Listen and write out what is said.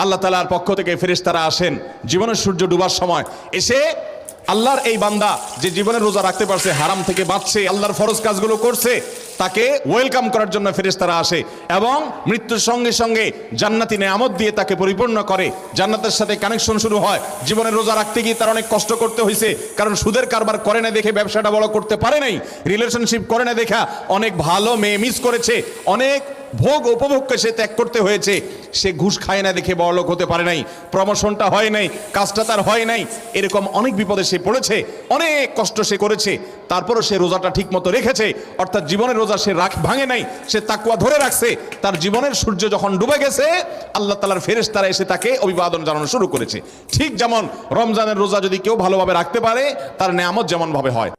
আল্লাহ তাআলার পক্ষ থেকে ফেরেশতারা আসেন জীবনের সূর্য ডুবার সময়, এসে আল্লাহর এই বান্দা যে জীবনের রোজা রাখতে পারছে, হারাম থেকে বাঁচছে, আল্লাহর ফরজ কাজগুলো করছে, তাকে ওয়েলকাম করার জন্য ফেরেশতারা আসে এবং মৃত্যুর সঙ্গে সঙ্গে জান্নাতি নেয়ামত দিয়ে তাকে পরিপূর্ণ করে। জান্নাতের সাথে কানেকশন শুরু হয়। জীবনের রোজা রাখতে গিয়ে তার অনেক কষ্ট করতে হয়েছে, কারণ সুদের কারবার করে না দেখে ব্যবসাটা বড় করতে পারে নাই, রিলেশনশিপ করে না দেখা অনেক ভালো মেয়ে মিস করেছে, অনেক ভোগ উপভোগকে সে ত্যাগ করতে হয়েছে, সে ঘুষ খায় না দেখে বড়লোক হতে পারে নাই, প্রমোশনটা হয় নাই, কাজটা তার হয় নাই, এরকম অনেক বিপদে সে পড়েছে, অনেক কষ্ট সে করেছে, তারপরও সে রোজাটা ঠিক মতো রেখেছে, অর্থাৎ জীবনের রোজা সে ভাঙে নাই, সে তাকওয়া ধরে রাখছে। তার জীবনের সূর্য যখন ডুবে গেছে, আল্লাহ তাআলার ফেরেশতারা এসে তাকে অভিবাদন জানানো শুরু করেছে। ঠিক যেমন রমজানের রোজা যদি কেউ ভালোভাবে রাখতে পারে, তার নেয়ামত যেমন ভাবে হয়।